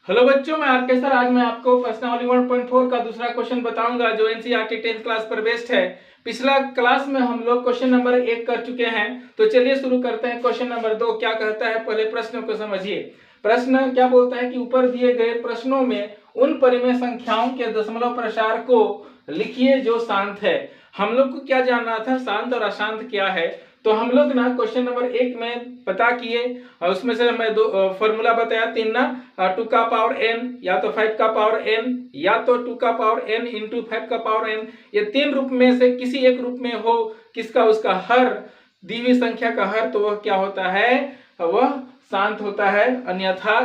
Hello बच्चों, मैं are के सर। आज मैं आपको प्रश्नावली 1.4 का दूसरा क्वेश्चन बताऊंगा जो एनसीईआरटी 10th क्लास पर बेस्ड है। पिछला क्लास में हम लोग क्वेश्चन नंबर 1 कर चुके हैं, तो चलिए शुरू करते हैं। क्वेश्चन नंबर 2 क्या कहता है, पहले प्रश्न को समझिए। प्रश्न क्या बोलता है कि ऊपर दिए गए प्रश्नों में उन परिमेय संख्याओं के दशमलव प्रसार को लिखिए जो शांत है। हम लोग को क्या जानना था, शांत और अशांत क्या है। तो हम लोग ना क्वेश्चन नंबर 1 में पता किए और उसमें से मैं दो फॉर्मूला बताया, तीन ना, 2 का पावर n या तो 5 का पावर n या तो 2 का पावर n इंटू 5 का पावर n। ये तीन रूप में से किसी एक रूप में हो, किसका, उसका हर, दी हुई संख्या का हर, तो वह क्या होता है, वह शांत होता है। अन्यथा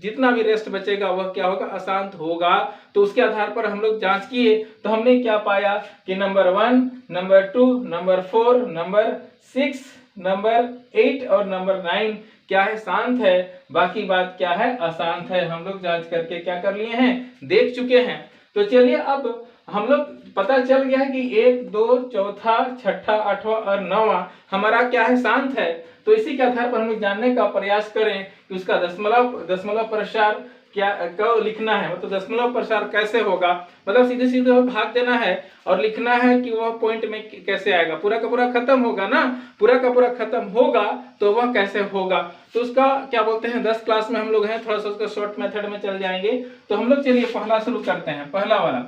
जितना भी रेस्ट बचेगा वह क्या होगा, अशांत होगा। तो उसके आधार पर हम लोग जांच किए तो हमने क्या पाया कि number 1, number 2, number 4, number 6, number 8 और नंबर 9 क्या है, शांत है। बाकी बात क्या है, अशांत है। हम लोग जांच करके क्या कर लिए हैं, देख चुके हैं। तो चलिए अब हम लोग पता चल गया है कि 1, 2, चौथा, छठा, आठवां और नौवां हमारा क्या है, शांत है। तो इसी के आधार पर हम लोग जानने का प्रयास करें कि उसका दशमलव प्रसार क्या कब लिखना है, मतलब दशमलव प्रसार कैसे होगा। मतलब सीधे सीधे भाग देना है और लिखना है कि वह पॉइंट में कैसे आएगा। पूरा का पूरा खत्म होगा ना, पूरा का पूरा खत्म होगा तो वह कैसे होगा। तो उसका क्या बोलते हैं, 10 क्लास में हम लोग हैं, थोड़ा सा उसका शॉर्ट मेथड में चल जाएंगे। तो हम लोग चलिए पहला शुरू करते हैं, पहला वाला।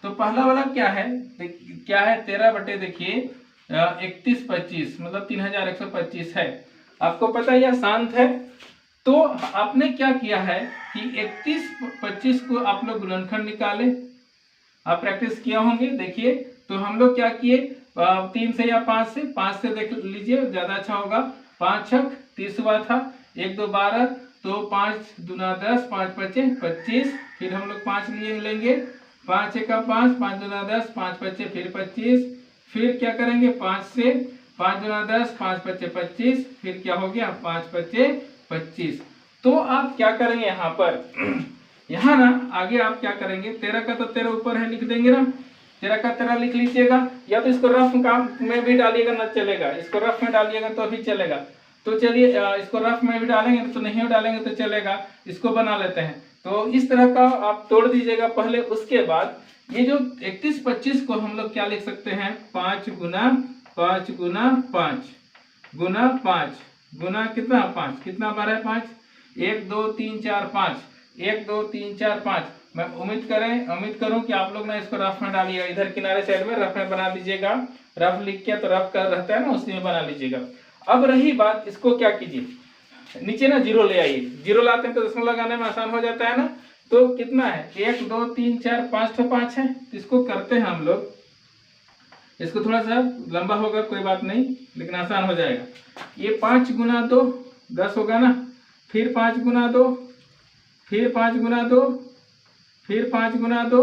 तो पहला वाला क्या है, क्या है, 13 बटे देखिए 3125 मतलब 3125 है। आपको पता है यह शांत है। तो आपने क्या किया है कि 31-25 को आप लोग गुणनखंड निकाले। आप प्रैक्टिस किया होंगे, देखिए। तो हम लोग क्या किए, 3 से या 5 से, 5 से देख लीजिए ज्यादा अच्छा होगा। 5 छक 30 हुआ था, 1 2 12, तो 5 दूना 10, 5 पचे 25। फिर हम लोग 5 लिए लेंगे, 5 एक 5, 5 दूना 10, 5 पचे फिर 25। फिर क्या करेंगे, 5 से 5 दूना 10, 5 पचे 25, फिर क्या हो गया, 5 पचे 25। तो आप क्या करेंगे यहाँ पर यहाँ ना आगे आप क्या करेंगे, 13 का तो 13 ऊपर है, लिख देंगे ना, 13 का 13 लिख लीजिएगा। या तो इसको रफ काम में भी डालिएगा ना चलेगा, इसको रफ में डालिएगा तो भी चलेगा। तो चलिए इसको रफ में भी डालेंगे तो नहीं डालेंगे तो चलेगा, इसको बना लेते हैं। तो इस तरह का आप तोड़ दीजिएगा पहले। उसके बाद ये जो 31-25 को हम लोग क्या लिख सकते हैं, 5 गुना 5 गुना 5 गुना 5 गुना कितना, 5 कितना बार है, 5, 1 2 3 4 5, 1 2 3 4 5। मैं उम्मीद करूं कि आप लोग ना इसको रफ में डालिएगा, इधर किनारे साइड में रफ में बना लीजिएगा। रफ लिख के तो रफ कर रहता है ना, उसी में बना लीजिएगा। अब रही बात, इसको क्या कीजिए, नीचे ना जीरो ले आइए। जीरो लाते हैं तो दशमलव लगाने में आसान हो जाता है ना। तो कितना है, 1 2 3 4 5 तो 5 है। तो इसको करते हैं हम लोग, इसको थोड़ा सा लंबा होगा कोई बात नहीं, लेकिन आसान हो जाएगा। ये 5 गुना 2 10 होगा ना, फिर 5 गुना 2, फिर 5 गुना 2, फिर 5 गुना 2।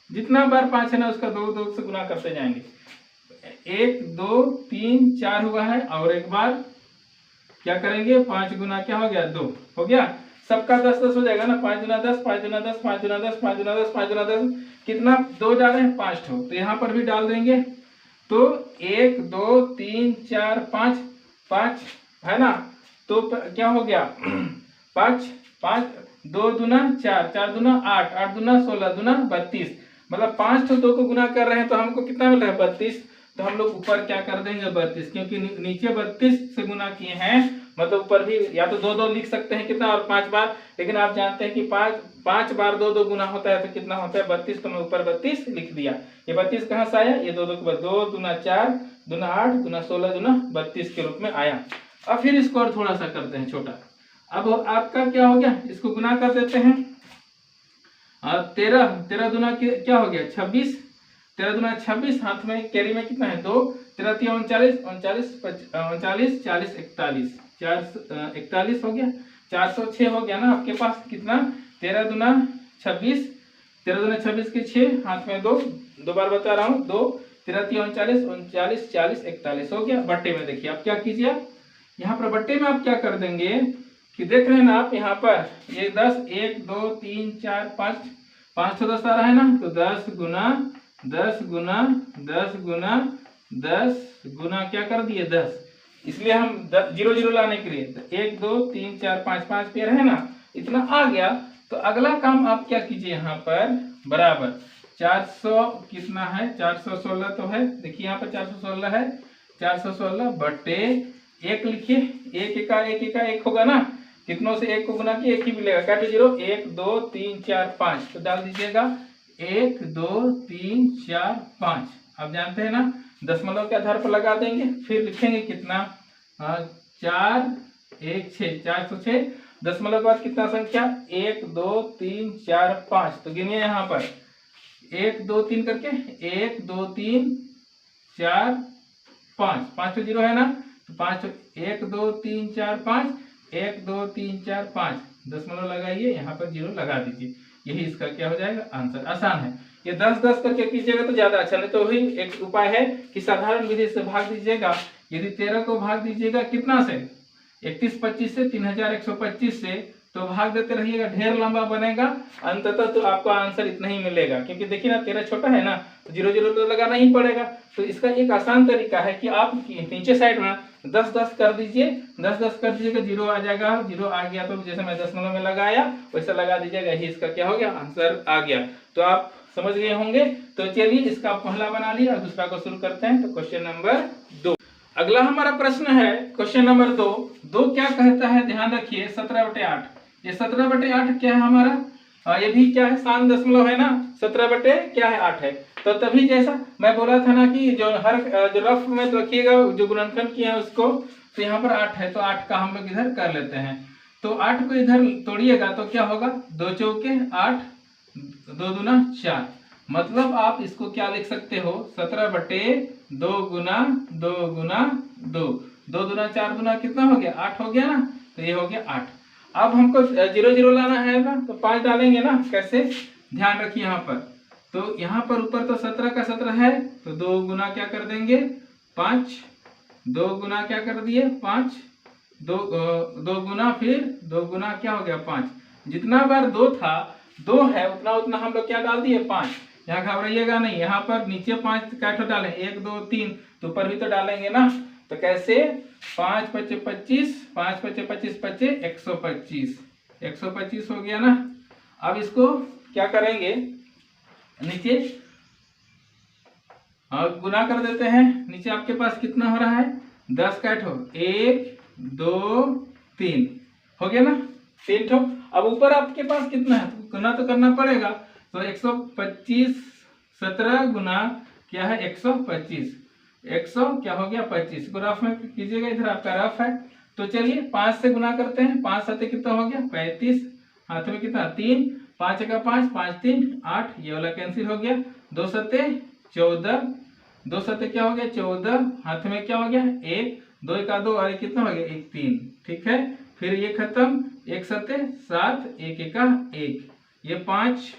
जितना बार 5 है ना उसका 2 2 से गुना करते जाएंगे। 1 2 3 4 हुआ है, और एक बार क्या करेंगे, 5 गुना क्या हो गया, 2 हो गया। सबका 10 10 हो जाएगा ना, 5 गुना 10, 5 गुना 10, 5 गुना 10, 5 गुना 10, 5 गुना 10, कितना, 2 डाले हैं 5 ठो। तो यहाँ पर भी डाल देंगे। तो 1 2 3 4 5 5 है ना। तो क्या हो गया 5 5 2 दूना 4, 4 दूना 8, 8 दूना 16, दूना 32। मतलब 5 तो 2 को गुना कर रहे हैं तो हमको कितना मिल रहा है, 32। तो हम लोग ऊपर क्या कर देंगे, 32, क्योंकि नीचे 32 से गुना किए हैं, मतलब ऊपर भी या तो 2 2 लिख सकते हैं कितना, और 5 बार। लेकिन आप जानते हैं कि 5 बार 2 2 गुना होता है तो कितना होता है, 32। तो मैं ऊपर 32 लिख दिया। ये 32 कहाँ से आया, ये 2 2 के बाद 2 दूना 4, दूना 8, दूना 16, दूना 32 के रूप में आया। अब फिर इसको और थोड़ा सा करते हैं छोटा। अब आपका क्या हो गया, इसको गुना कर देते हैं। 13 दूना क्या हो गया, 26, 13 दूना 26, हाथ में कैरी में कितना है, 2, 13 39, 39 39 40 41, 41 हो गया, 406 हो गया ना आपके पास। कितना, 13 दूना 26, 13 दूना 26 के 6, हाथ में 2, 2 बार बता रहा हूँ, 2 13 39 39 40 41 हो गया। बट्टे में देखिए आप क्या कीजिए, यहाँ पर बट्टे में आप क्या कर देंगे कि देख रहे हैं ना आप, यहाँ पर ये 10, 1 2 3 4 5, 5 तो 10 आ रहा है ना। तो 10 गुना 10 गुना 10 गुना 10 गुना क्या कर दिए, 10। इसलिए हम 0 0 लाने के लिए 1 2 3 4 5 5 पेयर है ना, इतना आ गया। तो तो अगला काम आप क्या कीजिए, यहाँ पर बराबर 400 कितना है, 416 तो है, देखिए यहाँ पर 416 है, 416 बटे 1 लिखिए, एक होगा ना, कितनों से 1 को गुना किए 1 ही मिलेगा, काटो 0, 1 2 3 4 5, तो डाल दीजिएगा 1 2 3 4 5। आप जानते हैं ना, दशमलव के आधार पर लगा देंगे, फिर लिखेंगे कितना, 4 1 6, 406, दशमलव के बाद कितना संख्या, 1 2 3 4 5, तो गिनिए यहाँ पर 1 2 3 करके, 1 2 3 4 5, 5 तो 0 है ना, तो 5 1 2 3 4 5, 1 2 3 4 5, दशमलव लगाइए, यहाँ पर 0 लगा दीजिए, यही इसका क्या हो जाएगा आंसर। आसान है, ये 10-10 करके कीजिएगा तो ज्यादा अच्छा, नहीं तो वही एक उपाय है कि साधारण विधि से भाग दीजिएगा। यदि 13 को भाग दीजिएगा कितना से, 3125 से, 3125 से, तो भाग देते रहिएगा, ढेर लंबा बनेगा, अंततः तो आपको आंसर इतना ही मिलेगा, क्योंकि देखिए ना 13 छोटा है ना, तो 0 0 तो लगाना ही पड़ेगा। तो इसका एक आसान तरीका है कि आप नीचे साइड में 10-10 कर दीजिए, 10-10 कर दीजिएगा, 0 आ जाएगा, 0 आ गया तो जैसे मैं दशमलव में लगाया वैसा लगा दीजिएगा, यही इसका क्या हो गया आंसर आ गया। तो आप समझ गए होंगे। तो चलिए इसका पहला बना लिया, और दूसरा को शुरू करते हैं। तो क्वेश्चन नंबर 2, अगला हमारा प्रश्न है क्वेश्चन नंबर 2 क्या कहता है, ध्यान रखिए, 17/8, ये 17/8 क्या है हमारा, ये भी क्या है, शांत दशमलव है ना, 17 बटे क्या है 8 है। तो तभी जैसा मैं बोला था ना कि जो रफ में तो रखिएगा, जो गुणनखंड किया है उसको, तो यहाँ पर 8 है, तो 8 का हम लोग इधर कर लेते हैं। तो 8 को इधर तोड़िएगा तो क्या होगा, 2 चौके 8, 2 दूना 4, मतलब आप इसको क्या लिख सकते हो, 17/2 गुना 2 गुना 2, 2 दूना 4 दूना कितना हो गया, 8 हो गया ना, तो ये हो गया 8। अब हमको 0 0 लाना है ना, तो 5 डालेंगे ना, कैसे, ध्यान रखिए यहाँ पर, तो यहाँ पर ऊपर तो 17 का 17 है, तो 2 गुना क्या कर देंगे 5, 2 गुना क्या कर दिए 5, 2 गुना फिर 2 गुना क्या हो गया 5, जितना बार 2 था 2 है उतना उतना हम लोग क्या डाल दिए 5। यहाँ घबराइएगा नहीं, यहाँ पर नीचे 5 कैसे डालें, 1 2 3, तो ऊपर भी तो डालेंगे ना, तो कैसे, 5 5 25, 5 5 25 25, 125, 125 हो गया ना। अब इसको क्या करेंगे, नीचे गुना कर देते हैं, नीचे आपके पास कितना हो रहा है, 10 काटो, 1 2 3 हो गया ना, 3 ठो। अब ऊपर आपके पास कितना है, गुना तो करना पड़ेगा, तो 125, 17 गुना क्या है 125, 100 क्या हो गया 25, को रफ में कीजिएगा, इधर आपका रफ है। तो चलिए 5 से गुना करते हैं, 5 7 कितना हो गया 35, हाथ में कितना 3, 5 का 5, 5 3 8, ये वाला कैंसिल हो गया, 2 7 14, 2 7 क्या हो गया 14, हाथ में क्या हो गया 1, 2 का 2 और कितना हो गया 1 3, ठीक है। फिर ये खत्म, 1 7 7, 1 का 1, ये 5,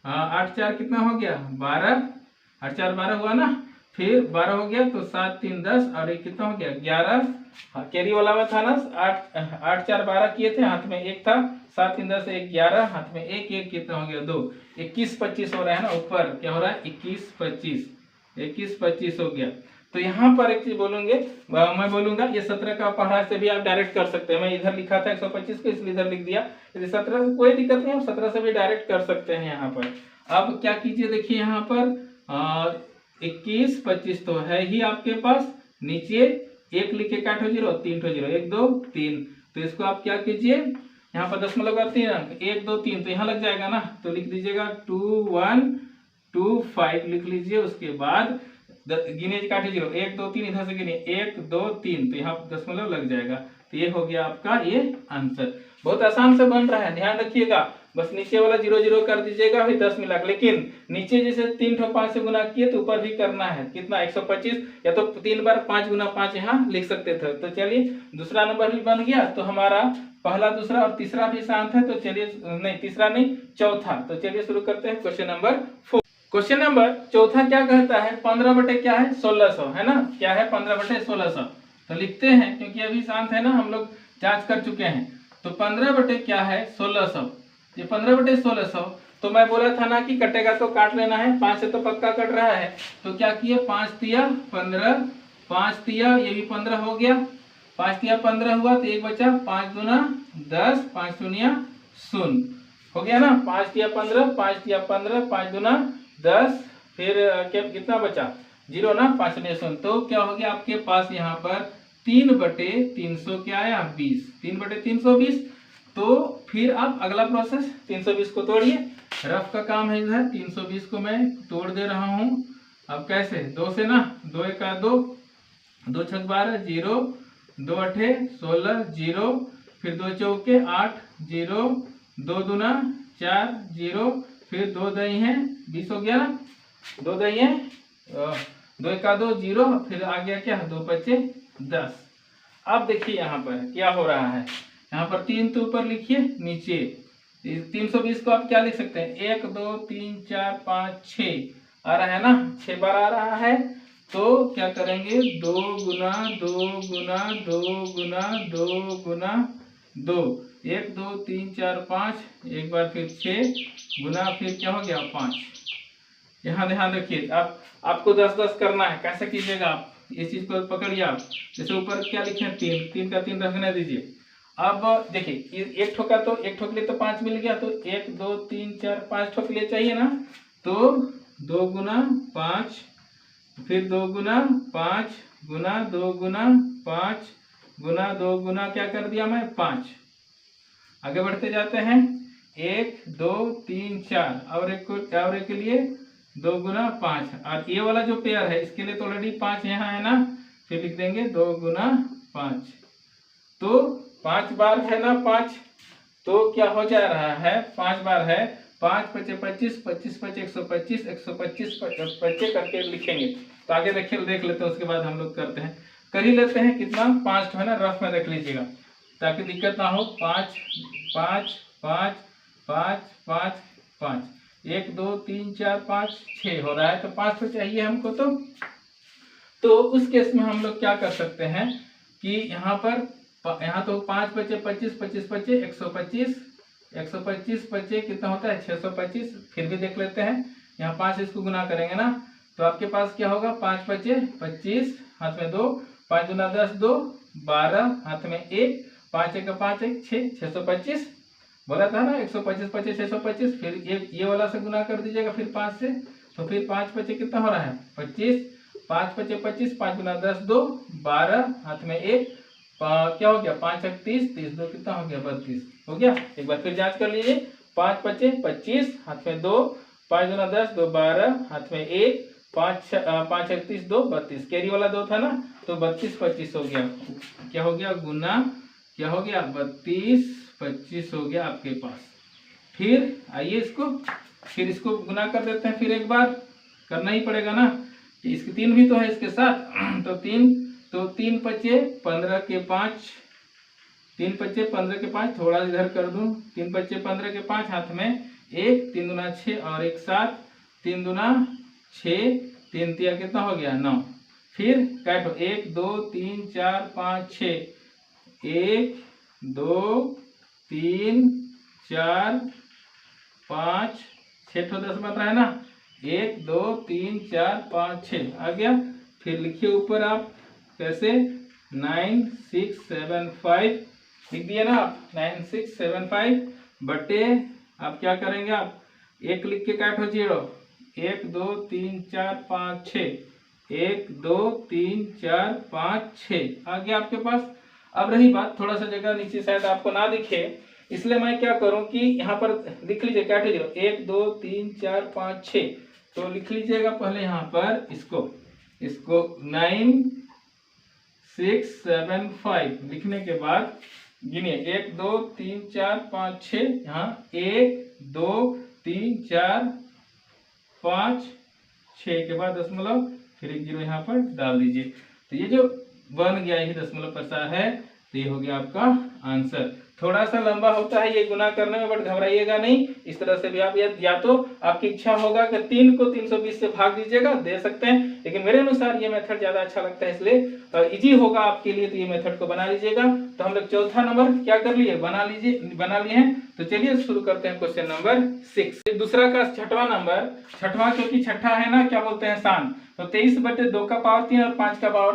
8 4 कितना हो गया 12, 8 4 12 हुआ ना, फिर 12 हो गया, तो 7 3 10 और ये कितना हो गया 11, कैरी वाला में था ना, 8 4 12 किए थे, हाथ में 1 था, 7 3 10 1 11, हाथ में 1 1 कितना हो गया 2, 21 25 हो रहा है ना, ऊपर क्या हो रहा है 21 25, 21 25 हो गया। तो यहाँ पर एक चीज बोलूंगे, मैं बोलूंगा, ये 17 का पढ़ा से भी आप डायरेक्ट कर सकते हैं, मैं इधर लिखा था 125 को इसलिए इधर लिख दिया, यदि 17 कोई दिक्कत नहीं, आप 17 से भी डायरेक्ट कर सकते हैं यहाँ पर। अब क्या कीजिए, देखिए यहाँ पर 21 25 तो है ही आपके पास, नीचे 1 लिख के काटो 0, 3 ठो 0, 1 2 3, तो इसको आप क्या कीजिए, यहाँ पर 10 में लगा 3 अंक, 1 2 3, तो यहाँ लग जाएगा ना, तो लिख दीजिएगा 2 1 2 5 लिख लीजिए, उसके बाद गिने काटे 0, 1 2 3, इधर से गिने 1 2 3, तो यहाँ दशमलव लग जाएगा, तो ये हो गया आपका ये आंसर। बहुत आसान से बन रहा है, ध्यान रखिएगा, बस नीचे वाला 0 0 कर दीजिएगा, फिर 10 मिला, लेकिन नीचे जैसे 3 ठो 5 से गुना किए तो ऊपर भी करना है, कितना 125, या तो 3 बार 5 गुना 5 यहाँ लिख सकते थे। तो चलिए दूसरा नंबर भी बन गया, तो हमारा पहला दूसरा और तीसरा भी शांत है, तो चलिए, नहीं तीसरा नहीं चौथा, तो चलिए शुरू करते हैं क्वेश्चन नंबर 4। क्वेश्चन नंबर चौथा क्या कहता है, 15 बटे क्या है 1600 है ना, क्या है 15 बटे 1600, तो लिखते हैं, क्योंकि अभी शांत है ना, हम लोग जांच कर चुके हैं। तो 15 बटे क्या है 1600, ये 15 बटे 1600, तो मैं बोला था ना कि कटेगा तो काट लेना है, 5 से तो पक्का कट रहा है, तो क्या किए 5 तिया 15, 5 तिया ये भी 15 हो गया, 5 तिया 15 हुआ, तो एक बचा, 5 दूना 10, 5 शून्य 0 हो गया ना, 5 तिया 15, 5 तिया 15, 5 दूना 10, फिर क्या कितना बचा 0 ना, 5 में शून्य। तो क्या हो गया आपके पास यहाँ पर 3/300 क्या आया 20, 3/320। तो फिर आप अगला प्रोसेस 320 को तोड़िए, रफ का काम है इधर। 320 को मैं तोड़ दे रहा हूँ। अब कैसे 2 से ना, 2 एका 2, 2 छक 12 0, 2 अठे 16 0, फिर 2 चौके 8 0, 2 दूना 4 0, फिर 2 दही है 20 हो गया ना, 2 दही है 2 एका 2 0, फिर आ गया क्या 2 पच्चे 10। अब देखिए यहाँ पर क्या हो रहा है, यहाँ पर 3 तो ऊपर लिखिए, नीचे 320 को आप क्या लिख सकते हैं 1 2 3 4 5 6 आ रहा है ना, 6 बार आ रहा है। तो क्या करेंगे 2 गुना 2 गुना 2 गुना 2 गुना 2, 1 2 3 4 5, एक बार फिर 6 गुना, फिर क्या हो गया 5। यहाँ ध्यान रखिए, आप आपको 10-10 करना है। कैसे कीजिएगा आप, इस चीज को पकड़िए आप। जैसे ऊपर क्या लिखे 3, 3 का 3 रखने दीजिए। अब देखिए एक ठोका तो एक ठोक लिए तो 5 मिल गया, तो 1 2 3 4 5 ठोक लिए चाहिए ना, तो 2 गुना 5, फिर 2 गुना 5 गुना 2 गुना 5 गुना 2 गुना क्या कर दिया मैं 5। आगे बढ़ते जाते हैं 1 2 3 4, और एक के लिए 2 गुना 5, और ये वाला जो पेयर है इसके लिए तो ऑलरेडी 5 यहाँ है ना, फिर लिख देंगे 2 गुना 5। तो 5 बार है ना 5, तो क्या हो जा रहा है 5 बार है, 5 पचे 25, 25 पचे 125, 125 पचे करके लिखेंगे। तो आगे देखिए देख लेते हैं, उसके बाद हम लोग करते हैं, कर ही लेते हैं। कितना 5 है ना, रफ में देख लीजिएगा ताकि दिक्कत ना हो। 5 5 5 5 5 5, 1 2 3 4 5 6 हो रहा है, तो 5 तो चाहिए हमको। तो उस केस में हम लोग क्या कर सकते हैं कि यहाँ पर यहाँ तो 5 बचे 25, 25 बचे 125, 125 बचे कितना होता है 625। फिर भी देख लेते हैं, यहाँ 5 इसको गुना करेंगे ना, तो आपके पास क्या होगा 5 बचे 25, हाथ में 2, 5 गुना 10 2 12, हाथ में 1, 5 एक 5 1 6, 625 बोला था ना, 125 बचे 625। फिर ये वाला से गुना कर दीजिएगा फिर 5 से, तो फिर 5 बचे कितना हो रहा है 25, 5 बचे 25, 5 गुना 10 2 12, हाथ में 1, क्या हो गया 5 30, 30 2 कितना हो गया 32 हो गया। एक बार फिर जांच कर लीजिए, 5 बचे 25, हाथ में 2, 5 गुना 10 2 12, हाथ में 1, 5 31 2 32, कैरी वाला 2 था ना, तो 32 25 हो गया। क्या हो गया गुना, क्या हो गया 32 25 हो गया आपके पास। फिर आइए फिर इसको गुना कर देते हैं, फिर एक बार करना ही पड़ेगा ना, इसके 3 भी तो है इसके साथ, तो 3 पचे 15 के 5, 3 पचे 15 के 5, थोड़ा इधर कर दूं, 3 पचे 15 के 5, हाथ में 1, 3 दूना 6 और 1 7, 3 दूना 6, 3 तिया कितना हो गया 9। फिर काटो 1 2 3 4 5 6, 1 2 3 4 5 6 ठो 10 बन रहा है ना, 1 2 3 4 5 6 आ गया। फिर लिखिए ऊपर आप कैसे 9675 लिख दिया ना आप, 9675 बटे आप क्या करेंगे आप 1 लिख के काटो 0, 1 2 3 4 5 6, 1 2 3 4 5 6 आ गया आपके पास। अब रही बात, थोड़ा सा जगह नीचे शायद आपको ना दिखे, इसलिए मैं क्या करूं कि यहाँ पर लिख लीजिए काटे 0, 1 2 3 4 5 6, तो लिख लीजिएगा पहले यहाँ पर इसको 9675 लिखने के बाद गिनिए 1 2 3 4 5 6, यहाँ 1 2 3 4 5 6 के बाद दशमलव, फिर 1 0 यहाँ पर डाल दीजिए। तो ये जो बन गया यही दशमलव प्रसार है, तो ये हो गया आपका आंसर। थोड़ा सा लंबा होता है ये गुना करने में, बट घबराइएगा नहीं। इस तरह से भी आप या तो आपकी इच्छा होगा कि 3 को 320 से भाग दीजिएगा, दे सकते हैं, लेकिन मेरे अनुसार ये मेथड ज्यादा अच्छा लगता है, इसलिए इजी होगा आपके लिए, तो ये मेथड को बना लीजिएगा। तो हम लोग चौथा नंबर क्या कर लिए बना लिए हैं। तो चलिए शुरू करते हैं क्वेश्चन नंबर 6। दूसरा का छठवां नंबर, छठवां क्योंकि छठा है ना, क्या बोलते हैं शान, तो 23/2 का पावर 3 और 5 का पावर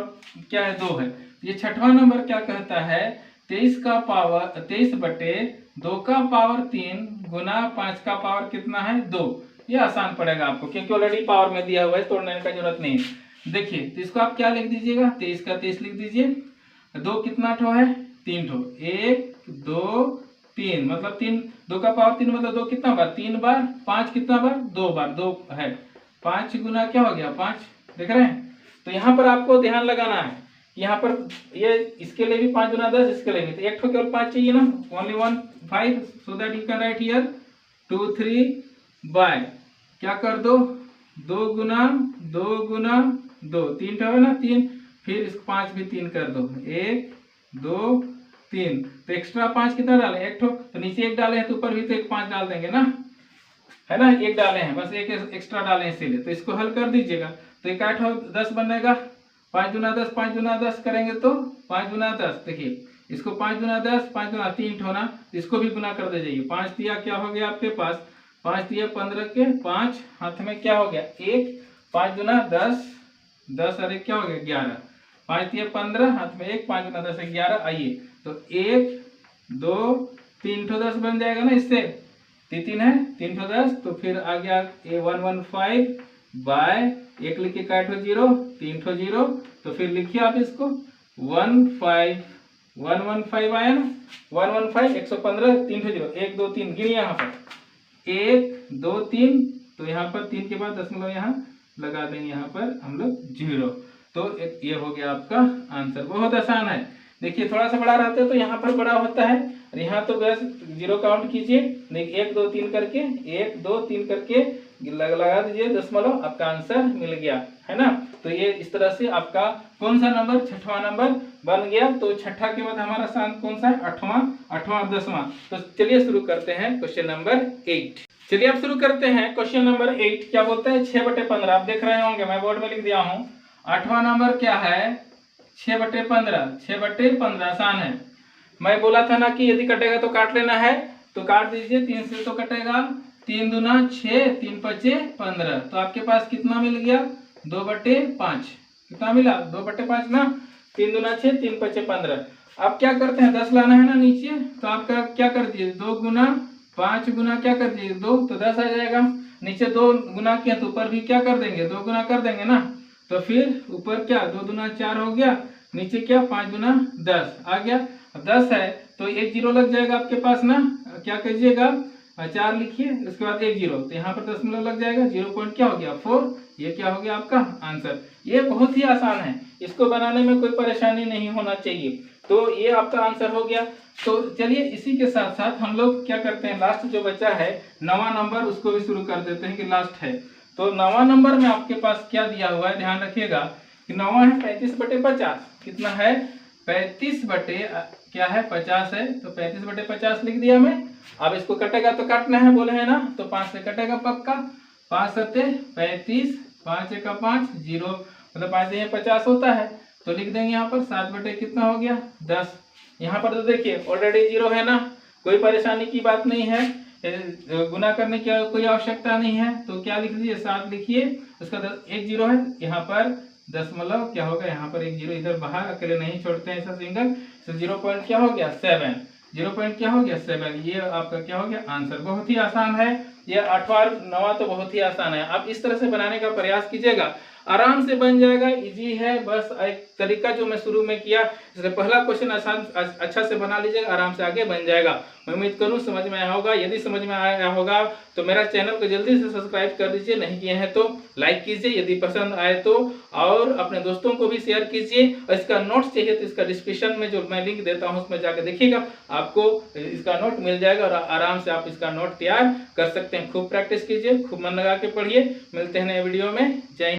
क्या है 2 है। ये छठवां नंबर क्या कहता है 23 का पावर 23/2 का पावर 3 गुना 5 का पावर कितना है 2। ये आसान पड़ेगा आपको क्योंकि ऑलरेडी पावर में दिया हुआ है, तोड़ने का जरूरत नहीं है। देखिए तो इसको आप क्या लिख दीजिएगा, 23 का 23 लिख दीजिए। 2 कितना ठो है 3 ठो, 1 2 3 मतलब 3, 2 का पावर 3 मतलब 2 कितना बार 3 बार, 5 कितना बार 2 बार, 2 है 5 गुना क्या हो गया 5, देख रहे हैं। तो यहाँ पर आपको ध्यान लगाना है, यहाँ पर ये इसके लिए भी 5 गुना 10, इसके लिए भी, तो एक ठो केवल 5 चाहिए ना, only 1 5, so that you can write here 2 3 by क्या कर दो 2 गुना 2, 3 ठो है ना 3, फिर इसको 5 भी 3 कर दो, 1 2 3, तो एक्स्ट्रा 5 कितना डाले एक ठो, तो नीचे 1 डाले हैं तो ऊपर भी तो एक 5 डाल देंगे ना, है ना, 1 डाले हैं बस, एक एक्स्ट्रा डाले हैं इसीलिए। तो इसको हल कर दीजिएगा तो एक 8 10 बनेगा, 5 गुना 10 5 गुना 10 करेंगे तो 5 गुना 10, देखिए इसको 5 गुना 10 5 गुना 3 ठो ना, इसको भी गुना कर दीजिए। 5 दिया क्या हो गया आपके पास, 5 दिया 15 के 5, हाथ में क्या हो गया 1, 5 गुना 10 10 अरे क्या हो गया 11, 5 दिया 15 हाथ में 1, 5 गुना 10 11। आइए तो 1 2 3 ठो 10 बन जाएगा ना, इससे 3 है 3 ठो 10, तो फिर आ गया 115 बाय 1 लिखिए का 0 3 ठो 0, तो फिर लिखिए आप इसको 115 आया ना, 115 115 3 ठो 0 1 2 3 गिनिए यहाँ पर 1 2 3, तो यहाँ पर 3 के बाद दशमलव यहाँ लगा देंगे, यहाँ पर हम लोग 0, तो ये हो गया आपका आंसर। बहुत आसान है, देखिए थोड़ा सा बड़ा रहता है तो यहाँ पर बड़ा होता है, और यहाँ तो बस 0 काउंट कीजिए, 1 2 3 करके 1 2 3 करके लगा दीजिए दशमलव, आपका आंसर मिल गया, है ना। तो ये इस तरह से आपका कौन सा नंबर, छठवां नंबर बन गया। तो छठा के बाद हमारा स्थान कौन सा है, आठवां और 10वां। तो चलिए शुरू करते हैं क्वेश्चन नंबर 8। चलिए अब शुरू करते हैं क्वेश्चन नंबर 8। क्या बोलते हैं 6/15, आप देख रहे होंगे मैं बोर्ड में लिख दिया हूँ। 8वां नंबर क्या है 6/15, 6/15 आसान है। मैं बोला था ना कि यदि कटेगा तो काट लेना है, तो काट दीजिए, 3 से तो कटेगा, 3 दूना 6 3 5 15, तो आपके पास कितना मिल गया 2/5, कितना मिला 2/5 ना, 3 दूना 6 3 5 15। अब क्या करते हैं 10 लाना है ना नीचे, तो आपका क्या कर दिए 2 गुना 5 गुना क्या कर दिए 2, तो 10 आ जाएगा। नीचे 2 गुना किया तो ऊपर भी क्या कर देंगे 2 गुना कर देंगे ना, तो फिर ऊपर क्या 2 दूना 4 हो गया, नीचे क्या 5 गुना 10 आ गया। 10 है तो 1 0 लग जाएगा आपके पास ना, क्या कीजिएगा 4 लिखिए, उसके बाद 1 0, तो यहाँ पर दशमलव लग जाएगा, 0 पॉइंट क्या हो गया 4, ये क्या हो गया आपका आंसर। ये बहुत ही आसान है, इसको बनाने में कोई परेशानी नहीं होना चाहिए। तो ये आपका आंसर हो गया। तो चलिए इसी के साथ साथ हम लोग क्या करते हैं, लास्ट जो बचा है 9वां नंबर, उसको भी शुरू कर देते हैं कि लास्ट है। तो 9वां नंबर में आपके पास क्या दिया हुआ है, ध्यान रखिएगा कि 9वां है 35/50, कितना है 35 बटे क्या है 50 है, तो 35/50 लिख दिया मैं। अब इसको कटेगा तो काटना है बोले है ना, तो 5 से कटेगा पक्का, 5 7 35, 5 1 5 0, मतलब 5 से 50 होता है, तो लिख देंगे यहाँ पर 7 बटे कितना हो गया 10। यहाँ पर तो देखिए ऑलरेडी 0 है ना, कोई परेशानी की बात नहीं है, गुना करने की कोई आवश्यकता नहीं है, तो क्या लिख दीजिए 7 लिखिए, उसका 1 0 है, यहाँ पर दशमलव क्या होगा, यहाँ पर 1 0 इधर बाहर अकेले नहीं छोड़ते हैं ऐसा सिंगल, तो 0 पॉइंट क्या हो गया 7, 0 पॉइंट क्या हो गया 7, ये आपका क्या हो गया आंसर। बहुत ही आसान है ये, 8वां 9वां तो बहुत ही आसान है। आप इस तरह से बनाने का प्रयास कीजिएगा, आराम से बन जाएगा, इजी है। बस एक तरीका जो मैं शुरू में किया, इसलिए पहला क्वेश्चन आसान अच्छा से बना लीजिएगा, आराम से आगे बन जाएगा। मैं उम्मीद करूं समझ में आया होगा। यदि समझ में आया होगा तो मेरा चैनल को जल्दी से सब्सक्राइब कर दीजिए, नहीं किए हैं तो लाइक कीजिए, यदि पसंद आए तो, और अपने दोस्तों को भी शेयर कीजिए। और इसका नोट्स चाहिए तो इसका डिस्क्रिप्शन में जो मैं लिंक देता हूँ उसमें जाकर देखिएगा, आपको इसका नोट मिल जाएगा और आराम से आप इसका नोट तैयार कर सकते हैं। खूब प्रैक्टिस कीजिए, खूब मन लगा के पढ़िए। मिलते हैं नए वीडियो में, जय हिंद।